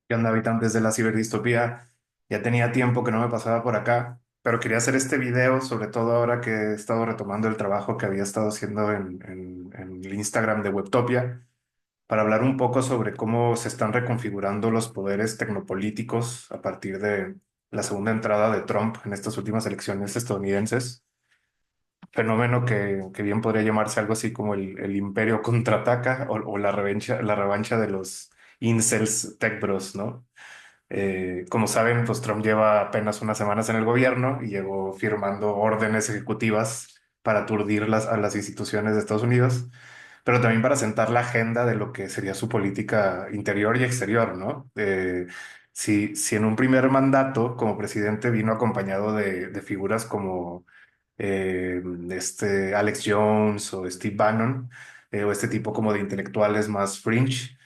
¿Qué onda, habitantes de la ciberdistopía? Ya tenía tiempo que no me pasaba por acá, pero quería hacer este video, sobre todo ahora que he estado retomando el trabajo que había estado haciendo en el Instagram de Webtopia, para hablar un poco sobre cómo se están reconfigurando los poderes tecnopolíticos a partir de la segunda entrada de Trump en estas últimas elecciones estadounidenses. Fenómeno que bien podría llamarse algo así como el imperio contraataca o la revancha de los incels tech bros, ¿no? Como saben, pues Trump lleva apenas unas semanas en el gobierno y llegó firmando órdenes ejecutivas para aturdir a las instituciones de Estados Unidos, pero también para sentar la agenda de lo que sería su política interior y exterior, ¿no? Si en un primer mandato como presidente vino acompañado de figuras como Alex Jones o Steve Bannon, o este tipo como de intelectuales más fringe,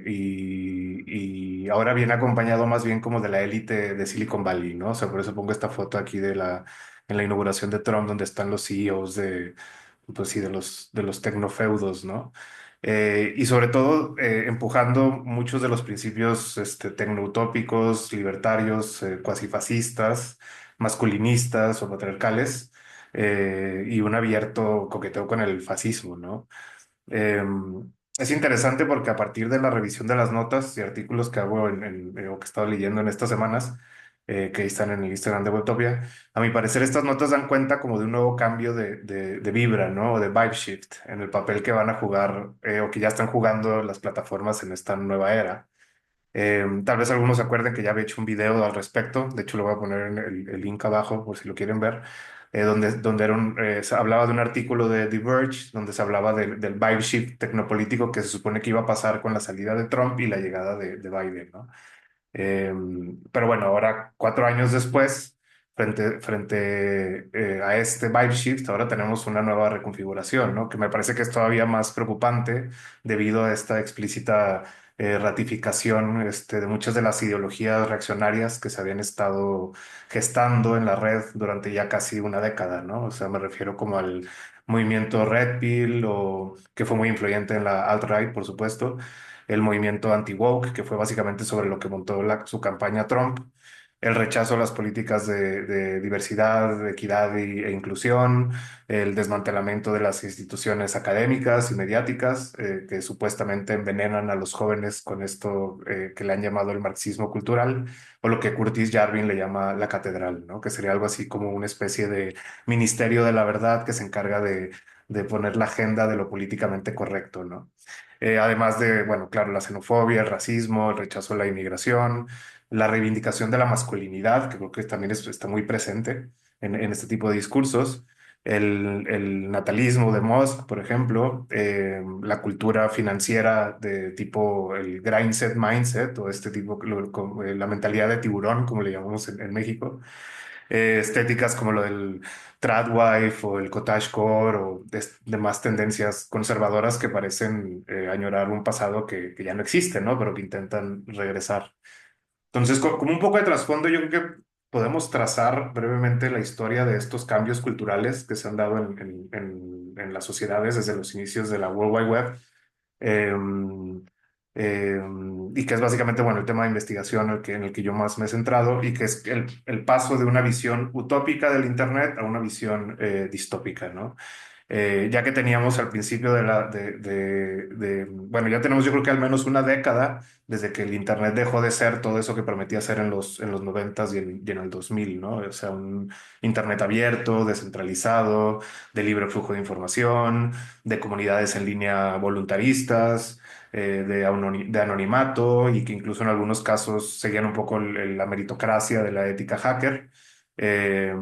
y ahora viene acompañado más bien como de la élite de Silicon Valley, ¿no? O sea, por eso pongo esta foto aquí en la inauguración de Trump, donde están los CEOs pues sí, de los tecnofeudos, ¿no? Y sobre todo empujando muchos de los principios tecnoutópicos, libertarios, cuasi fascistas, masculinistas o patriarcales, y un abierto coqueteo con el fascismo, ¿no? Eh, es interesante porque a partir de la revisión de las notas y artículos que hago o que he estado leyendo en estas semanas, que están en el Instagram de Webtopia, a mi parecer estas notas dan cuenta como de un nuevo cambio de vibra, ¿no? O de vibe shift en el papel que van a jugar, o que ya están jugando las plataformas en esta nueva era. Tal vez algunos se acuerden que ya había hecho un video al respecto. De hecho, lo voy a poner en el link abajo por si lo quieren ver, donde se hablaba de un artículo de The Verge, donde se hablaba del vibe shift tecnopolítico que se supone que iba a pasar con la salida de Trump y la llegada de Biden, ¿no? Pero bueno, ahora 4 años después, frente a este vibe shift, ahora tenemos una nueva reconfiguración, ¿no? Que me parece que es todavía más preocupante debido a esta explícita ratificación de muchas de las ideologías reaccionarias que se habían estado gestando en la red durante ya casi una década, ¿no? O sea, me refiero como al movimiento Red Pill, o que fue muy influyente en la alt-right, por supuesto, el movimiento anti-woke, que fue básicamente sobre lo que montó su campaña Trump, el rechazo a las políticas de diversidad, equidad e inclusión, el desmantelamiento de las instituciones académicas y mediáticas, que supuestamente envenenan a los jóvenes con esto que le han llamado el marxismo cultural, o lo que Curtis Yarvin le llama la catedral, ¿no? Que sería algo así como una especie de ministerio de la verdad que se encarga de poner la agenda de lo políticamente correcto, ¿no? Además de, bueno, claro, la xenofobia, el racismo, el rechazo a la inmigración, la reivindicación de la masculinidad, que creo que también está muy presente en este tipo de discursos, el natalismo de Musk, por ejemplo, la cultura financiera de tipo el grindset mindset, o este tipo, la mentalidad de tiburón, como le llamamos en México, estéticas como lo del tradwife o el cottagecore o demás tendencias conservadoras que parecen añorar un pasado que ya no existe, ¿no? Pero que intentan regresar. Entonces, como un poco de trasfondo, yo creo que podemos trazar brevemente la historia de estos cambios culturales que se han dado en las sociedades desde los inicios de la World Wide Web, eh, eh, y que es básicamente, bueno, el tema de investigación en el que yo más me he centrado, y que es el paso de una visión utópica del Internet a una visión distópica, ¿no? Ya que teníamos al principio bueno, ya tenemos yo creo que al menos una década desde que el Internet dejó de ser todo eso que prometía ser en los noventas y en el 2000, ¿no? O sea, un Internet abierto, descentralizado, de libre flujo de información, de comunidades en línea voluntaristas, de anonimato, y que incluso en algunos casos seguían un poco la meritocracia de la ética hacker, eh,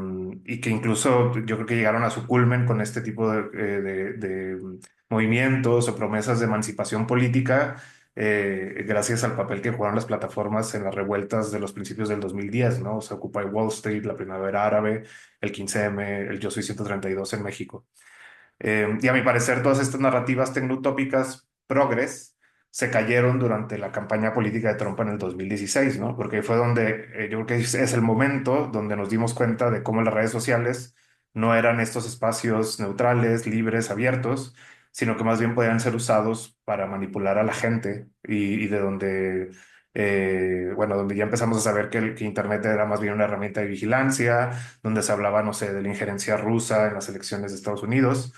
y que incluso yo creo que llegaron a su culmen con este tipo de movimientos o promesas de emancipación política, gracias al papel que jugaron las plataformas en las revueltas de los principios del 2010, ¿no? O sea, Occupy Wall Street, la Primavera Árabe, el 15M, el Yo Soy 132 en México. Y a mi parecer, todas estas narrativas tecnotópicas progres se cayeron durante la campaña política de Trump en el 2016, ¿no? Porque fue donde yo creo que es el momento donde nos dimos cuenta de cómo las redes sociales no eran estos espacios neutrales, libres, abiertos, sino que más bien podían ser usados para manipular a la gente, y de donde bueno, donde ya empezamos a saber que Internet era más bien una herramienta de vigilancia, donde se hablaba, no sé, de la injerencia rusa en las elecciones de Estados Unidos.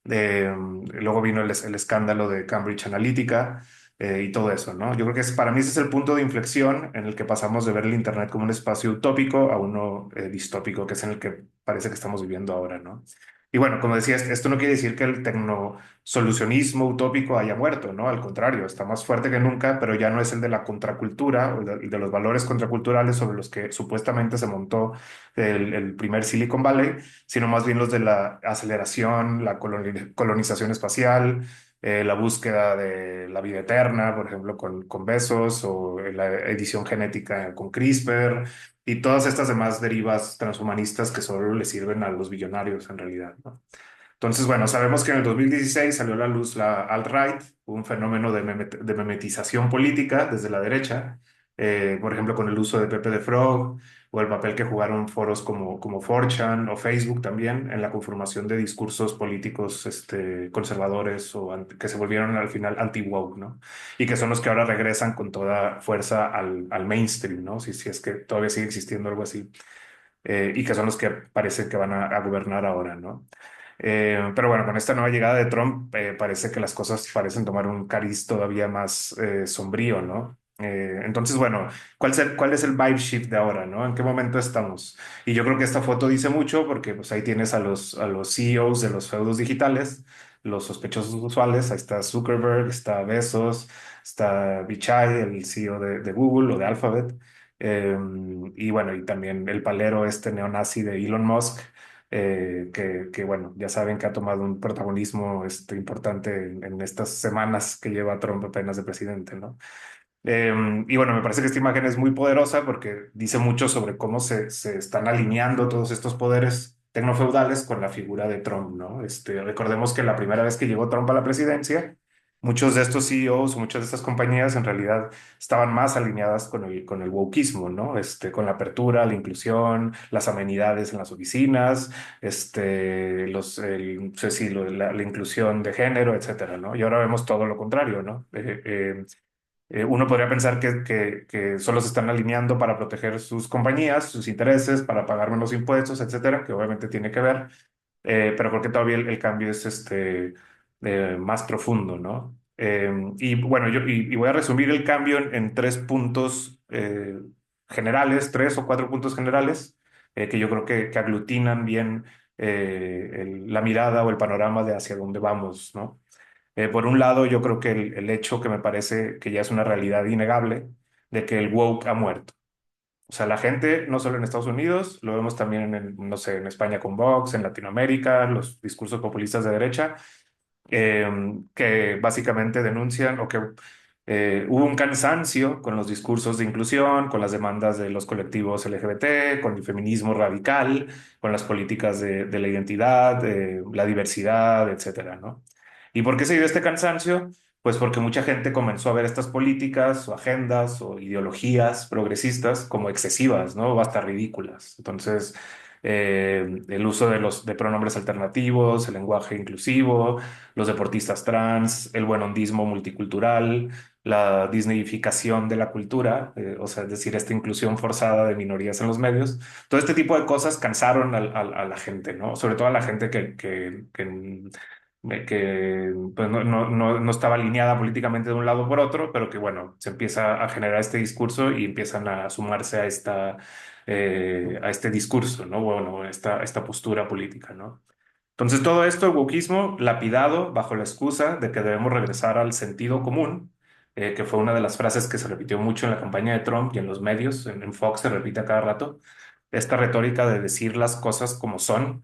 Luego vino el escándalo de Cambridge Analytica y todo eso, ¿no? Yo creo que para mí ese es el punto de inflexión en el que pasamos de ver el Internet como un espacio utópico a uno distópico, que es en el que parece que estamos viviendo ahora, ¿no? Y bueno, como decías, esto no quiere decir que el tecnosolucionismo utópico haya muerto, ¿no? Al contrario, está más fuerte que nunca, pero ya no es el de la contracultura o de los valores contraculturales sobre los que supuestamente se montó el primer Silicon Valley, sino más bien los de la aceleración, la colonización espacial, la búsqueda de la vida eterna, por ejemplo, con Bezos, o la edición genética con CRISPR, y todas estas demás derivas transhumanistas que solo le sirven a los billonarios en realidad, ¿no? Entonces, bueno, sabemos que en el 2016 salió a la luz la alt-right, un fenómeno de memetización política desde la derecha, por ejemplo, con el uso de Pepe the Frog, o el papel que jugaron foros como 4chan o Facebook también en la conformación de discursos políticos conservadores o que se volvieron al final anti-woke, ¿no? Y que son los que ahora regresan con toda fuerza al mainstream, ¿no? Si es que todavía sigue existiendo algo así, y que son los que parecen que van a gobernar ahora, ¿no? Pero bueno, con esta nueva llegada de Trump, parece que las cosas parecen tomar un cariz todavía más sombrío, ¿no? Entonces, bueno, cuál es el vibe shift de ahora, ¿no? ¿En qué momento estamos? Y yo creo que esta foto dice mucho porque pues ahí tienes a los CEOs de los feudos digitales, los sospechosos usuales. Ahí está Zuckerberg, está Bezos, está Pichai, el CEO de Google o de Alphabet. Eh, y bueno, y también el palero este neonazi de Elon Musk, bueno, ya saben que ha tomado un protagonismo importante en estas semanas que lleva Trump apenas de presidente, ¿no? Y bueno, me parece que esta imagen es muy poderosa porque dice mucho sobre cómo se están alineando todos estos poderes tecnofeudales con la figura de Trump, ¿no? Recordemos que la primera vez que llegó Trump a la presidencia, muchos de estos CEOs o muchas de estas compañías en realidad estaban más alineadas con el wokeismo, ¿no? Con la apertura, la inclusión, las amenidades en las oficinas, sí, sí, la inclusión de género, etcétera, ¿no? Y ahora vemos todo lo contrario, ¿no? Uno podría pensar que solo se están alineando para proteger sus compañías, sus intereses, para pagar menos impuestos, etcétera, que obviamente tiene que ver, pero creo que todavía el cambio es más profundo, ¿no? Y bueno, y voy a resumir el cambio en tres puntos generales, tres o cuatro puntos generales, que yo creo que aglutinan bien la mirada o el panorama de hacia dónde vamos, ¿no? Por un lado, yo creo que el hecho que me parece que ya es una realidad innegable de que el woke ha muerto. O sea, la gente, no solo en Estados Unidos, lo vemos también no sé, en España con Vox, en Latinoamérica, los discursos populistas de derecha, que básicamente denuncian o que hubo un cansancio con los discursos de inclusión, con las demandas de los colectivos LGBT, con el feminismo radical, con las políticas de la identidad, la diversidad, etcétera, ¿no? ¿Y por qué se dio este cansancio? Pues porque mucha gente comenzó a ver estas políticas o agendas o ideologías progresistas como excesivas, ¿no? O hasta ridículas. Entonces, el uso de pronombres alternativos, el lenguaje inclusivo, los deportistas trans, el buenondismo multicultural, la disneyificación de la cultura, o sea, es decir, esta inclusión forzada de minorías en los medios. Todo este tipo de cosas cansaron a la gente, ¿no? Sobre todo a la gente que pues, no estaba alineada políticamente de un lado por otro, pero que bueno, se empieza a generar este discurso y empiezan a sumarse a este discurso, ¿no? Bueno, esta postura política, ¿no? Entonces todo esto, el wokismo, lapidado bajo la excusa de que debemos regresar al sentido común, que fue una de las frases que se repitió mucho en la campaña de Trump y en los medios, en Fox se repite a cada rato, esta retórica de decir las cosas como son,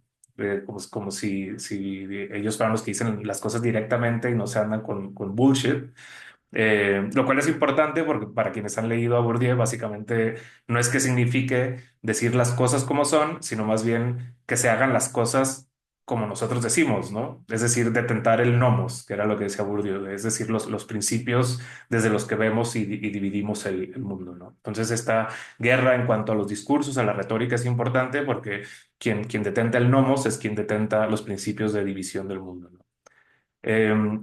como si ellos fueran los que dicen las cosas directamente y no se andan con bullshit. Lo cual es importante porque para quienes han leído a Bourdieu, básicamente no es que signifique decir las cosas como son, sino más bien que se hagan las cosas como nosotros decimos, ¿no? Es decir, detentar el nomos, que era lo que decía Bourdieu, es decir, los principios desde los que vemos y dividimos el mundo, ¿no? Entonces, esta guerra en cuanto a los discursos, a la retórica es importante porque quien detenta el nomos es quien detenta los principios de división del mundo, ¿no?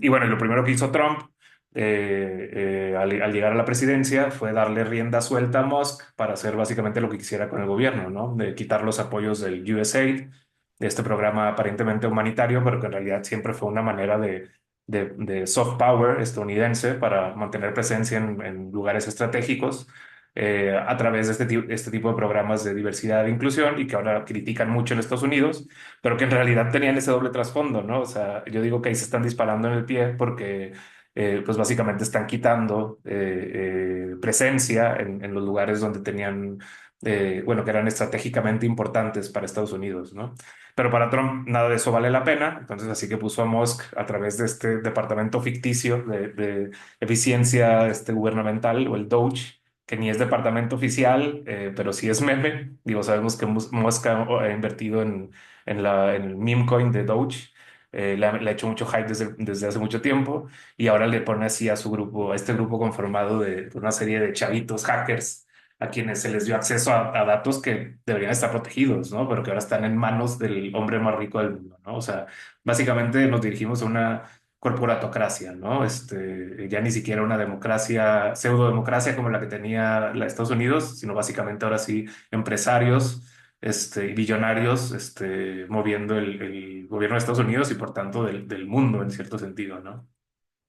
Y bueno, lo primero que hizo Trump al llegar a la presidencia fue darle rienda suelta a Musk para hacer básicamente lo que quisiera con el gobierno, ¿no? De quitar los apoyos del USAID, de este programa aparentemente humanitario, pero que en realidad siempre fue una manera de soft power estadounidense para mantener presencia en lugares estratégicos a través de este tipo de programas de diversidad e inclusión y que ahora critican mucho en Estados Unidos, pero que en realidad tenían ese doble trasfondo, ¿no? O sea, yo digo que ahí se están disparando en el pie porque pues básicamente están quitando presencia en los lugares donde tenían, bueno, que eran estratégicamente importantes para Estados Unidos, ¿no? Pero para Trump nada de eso vale la pena, entonces así que puso a Musk a través de este departamento ficticio de eficiencia gubernamental o el DOGE, que ni es departamento oficial, pero sí es meme. Digo, sabemos que Musk ha invertido en el meme coin de Doge. Le ha hecho mucho hype desde hace mucho tiempo y ahora le pone así a su grupo, a este grupo conformado de una serie de chavitos hackers a quienes se les dio acceso a datos que deberían estar protegidos, ¿no? Pero que ahora están en manos del hombre más rico del mundo, ¿no? O sea, básicamente nos dirigimos a una corporatocracia, ¿no? Ya ni siquiera una democracia, pseudo-democracia como la que tenía la Estados Unidos, sino básicamente ahora sí empresarios, y billonarios, moviendo el gobierno de Estados Unidos y por tanto del mundo en cierto sentido, ¿no?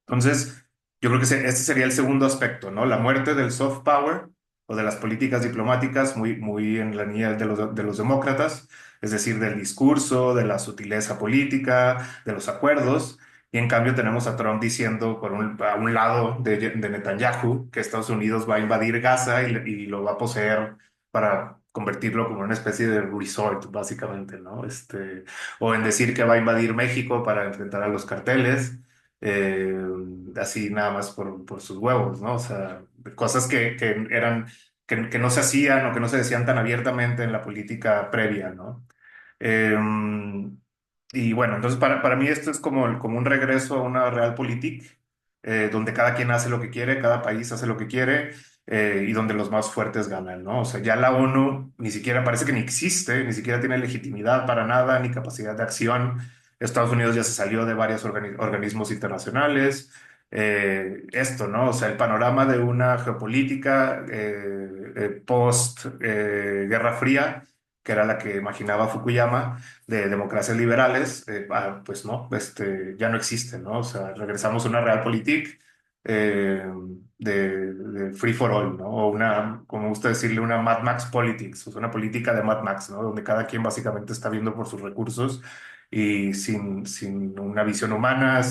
Entonces, yo creo que este sería el segundo aspecto, ¿no? La muerte del soft power o de las políticas diplomáticas muy en la línea de los demócratas, es decir, del discurso, de la sutileza política, de los acuerdos. Y en cambio tenemos a Trump diciendo a un lado de Netanyahu que Estados Unidos va a invadir Gaza y lo va a poseer para convertirlo como una especie de resort, básicamente, ¿no? O en decir que va a invadir México para enfrentar a los carteles eh, así nada más por sus huevos, ¿no? O sea, cosas que no se hacían o que no se decían tan abiertamente en la política previa, ¿no? Eh, y bueno, entonces para mí esto es como un regreso a una realpolitik, donde cada quien hace lo que quiere, cada país hace lo que quiere, y donde los más fuertes ganan, ¿no? O sea, ya la ONU ni siquiera parece que ni existe, ni siquiera tiene legitimidad para nada, ni capacidad de acción. Estados Unidos ya se salió de varios organismos internacionales. Esto, ¿no? O sea, el panorama de una geopolítica post Guerra Fría, que era la que imaginaba Fukuyama, de democracias liberales, pues no, ya no existe, ¿no? O sea, regresamos a una realpolitik eh, de free for all, ¿no? O una, como gusta decirle, una Mad Max politics, o sea, una política de Mad Max, ¿no? Donde cada quien básicamente está viendo por sus recursos y sin una visión humana,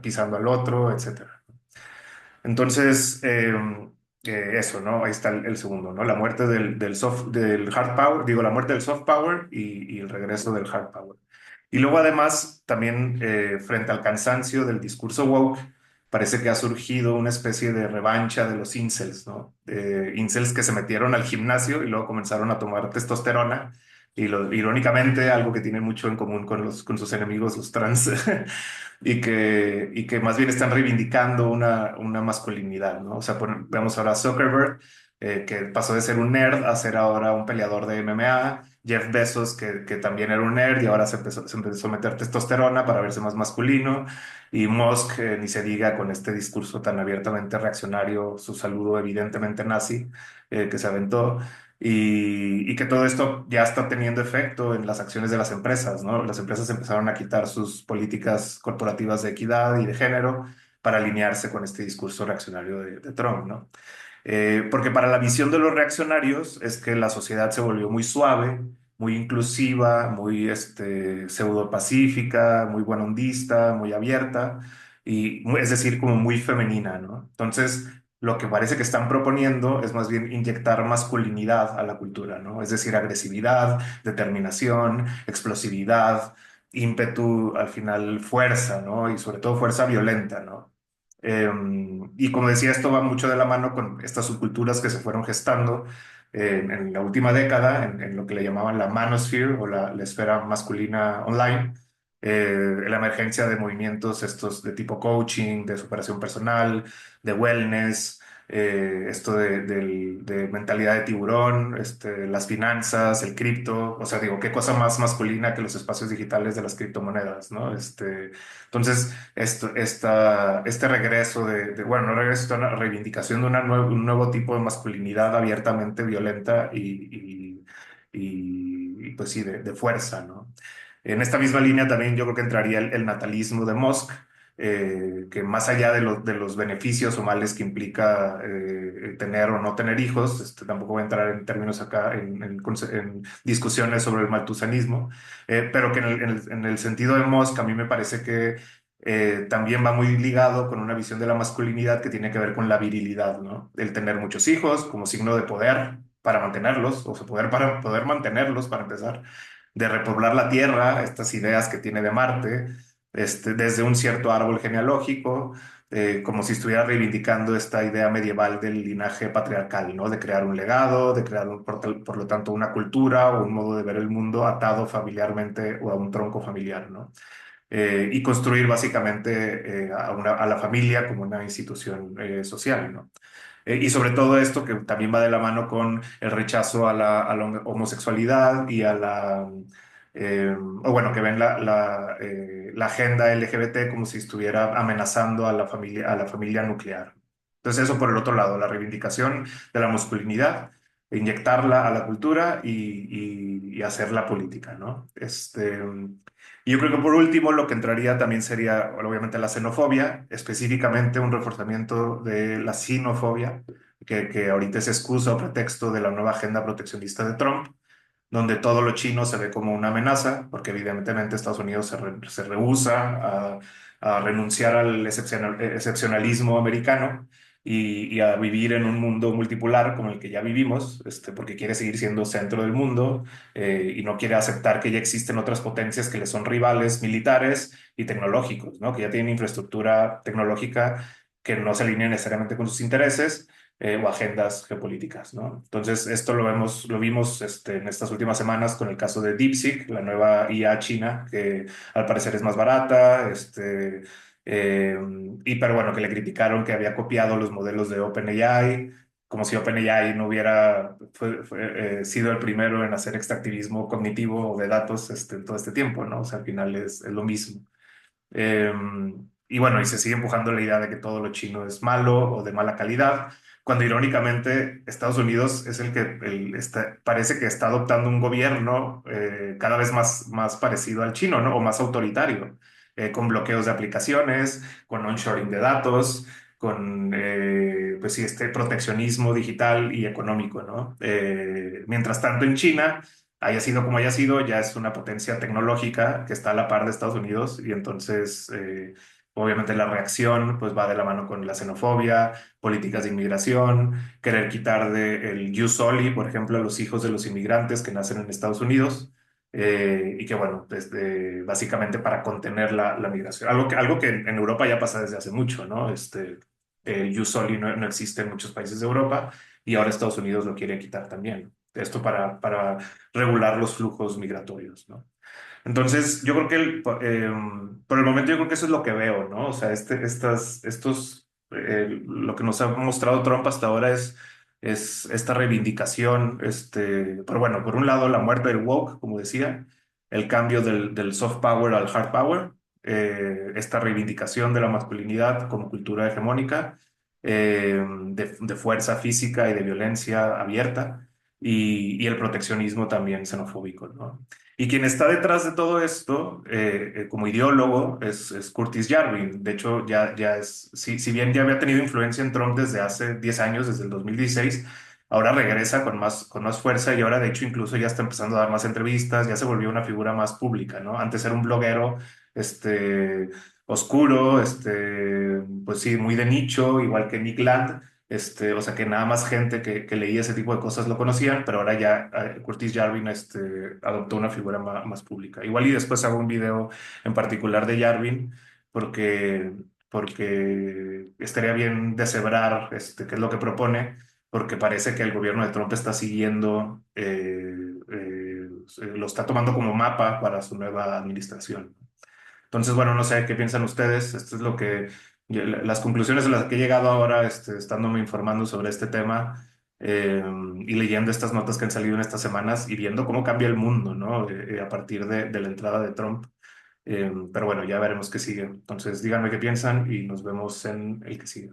pisando al otro, etcétera. Entonces, eso, ¿no? Ahí está el segundo, ¿no? La muerte del hard power, digo, la muerte del soft power y el regreso del hard power. Y luego, además, también frente al cansancio del discurso woke, parece que ha surgido una especie de revancha de los incels, ¿no? Incels que se metieron al gimnasio y luego comenzaron a tomar testosterona. Irónicamente, algo que tienen mucho en común con sus enemigos, los trans, y que más bien están reivindicando una masculinidad, ¿no? O sea, vemos ahora a Zuckerberg, que pasó de ser un nerd a ser ahora un peleador de MMA, Jeff Bezos, que también era un nerd y ahora se empezó a meter testosterona para verse más masculino, y Musk, ni se diga con este discurso tan abiertamente reaccionario, su saludo evidentemente nazi, que se aventó. Y que todo esto ya está teniendo efecto en las acciones de las empresas, ¿no? Las empresas empezaron a quitar sus políticas corporativas de equidad y de género para alinearse con este discurso reaccionario de Trump, ¿no? Porque para la visión de los reaccionarios es que la sociedad se volvió muy suave, muy inclusiva, muy pseudo pacífica, muy buenondista, muy abierta, es decir, como muy femenina, ¿no? Entonces, lo que parece que están proponiendo es más bien inyectar masculinidad a la cultura, ¿no? Es decir, agresividad, determinación, explosividad, ímpetu, al final fuerza, ¿no? Y sobre todo fuerza violenta, ¿no? Y como decía, esto va mucho de la mano con estas subculturas que se fueron gestando en la última década, en lo que le llamaban la manosphere o la esfera masculina online, la emergencia de movimientos estos de tipo coaching, de superación personal, de wellness, esto de mentalidad de tiburón, las finanzas, el cripto, o sea, digo, qué cosa más masculina que los espacios digitales de las criptomonedas, ¿no? Entonces, este regreso bueno, no regreso, una reivindicación de un nuevo tipo de masculinidad abiertamente violenta y, pues sí, de fuerza, ¿no? En esta misma línea también yo creo que entraría el natalismo de Musk, que más allá de los beneficios o males que implica tener o no tener hijos, tampoco voy a entrar en términos acá en discusiones sobre el maltusanismo, pero que en el sentido de Musk a mí me parece que también va muy ligado con una visión de la masculinidad que tiene que ver con la virilidad, ¿no? El tener muchos hijos como signo de poder para mantenerlos, o sea, poder para poder mantenerlos para empezar, de repoblar la tierra, estas ideas que tiene de Marte, desde un cierto árbol genealógico, como si estuviera reivindicando esta idea medieval del linaje patriarcal, ¿no? De crear un legado, de crear, por lo tanto, una cultura o un modo de ver el mundo atado familiarmente o a un tronco familiar, ¿no? Y construir básicamente a la familia como una institución social, ¿no? Y sobre todo esto que también va de la mano con el rechazo a la homosexualidad y a o bueno, que ven la agenda LGBT como si estuviera amenazando a la familia nuclear. Entonces eso por el otro lado, la reivindicación de la masculinidad, inyectarla a la cultura y hacerla política, ¿no? Y yo creo que por último lo que entraría también sería obviamente la xenofobia, específicamente un reforzamiento de la sinofobia, que ahorita es excusa o pretexto de la nueva agenda proteccionista de Trump, donde todo lo chino se ve como una amenaza, porque evidentemente Estados Unidos se rehúsa a renunciar al excepcionalismo americano y a vivir en un mundo multipolar como el que ya vivimos, porque quiere seguir siendo centro del mundo y no quiere aceptar que ya existen otras potencias que le son rivales militares y tecnológicos, ¿no? Que ya tienen infraestructura tecnológica que no se alinea necesariamente con sus intereses o agendas geopolíticas, ¿no? Entonces, esto lo vimos en estas últimas semanas con el caso de DeepSeek, la nueva IA china, que al parecer es más barata, eh, pero bueno, que le criticaron que había copiado los modelos de OpenAI, como si OpenAI no hubiera sido el primero en hacer extractivismo cognitivo de datos en todo este tiempo, ¿no? O sea, al final es lo mismo. Eh, y bueno, y se sigue empujando la idea de que todo lo chino es malo o de mala calidad, cuando irónicamente Estados Unidos es el que parece que está adoptando un gobierno cada vez más parecido al chino, ¿no? O más autoritario, con bloqueos de aplicaciones, con onshoring de datos, con pues sí, este proteccionismo digital y económico, ¿no? Mientras tanto en China haya sido como haya sido, ya es una potencia tecnológica que está a la par de Estados Unidos y entonces obviamente la reacción pues va de la mano con la xenofobia, políticas de inmigración, querer quitar el Ius Soli, por ejemplo, a los hijos de los inmigrantes que nacen en Estados Unidos. Y que bueno, básicamente para contener la migración. Algo que en Europa ya pasa desde hace mucho, ¿no? El Ius Soli no existe en muchos países de Europa y ahora Estados Unidos lo quiere quitar también. Esto para regular los flujos migratorios, ¿no? Entonces, yo creo que por el momento yo creo que eso es lo que veo, ¿no? O sea, lo que nos ha mostrado Trump hasta ahora es esta reivindicación, pero bueno, por un lado la muerte del woke, como decía, el cambio del soft power al hard power, esta reivindicación de la masculinidad como cultura hegemónica, de fuerza física y de violencia abierta, y el proteccionismo también xenofóbico, ¿no? Y quien está detrás de todo esto, como ideólogo, es Curtis Yarvin. De hecho, si bien ya había tenido influencia en Trump desde hace 10 años, desde el 2016, ahora regresa con más fuerza y ahora, de hecho, incluso ya está empezando a dar más entrevistas, ya se volvió una figura más pública, ¿no? Antes era un bloguero, oscuro, pues sí, muy de nicho, igual que Nick Land. O sea que nada más gente que leía ese tipo de cosas lo conocían, pero ahora ya Curtis Yarvin adoptó una figura más pública. Igual y después hago un video en particular de Yarvin, porque, porque estaría bien deshebrar qué es lo que propone, porque parece que el gobierno de Trump está siguiendo, lo está tomando como mapa para su nueva administración. Entonces, bueno, no sé qué piensan ustedes. Esto es Las conclusiones a las que he llegado ahora, estándome informando sobre este tema y leyendo estas notas que han salido en estas semanas y viendo cómo cambia el mundo, ¿no? A partir de la entrada de Trump. Pero bueno, ya veremos qué sigue. Entonces, díganme qué piensan y nos vemos en el que sigue.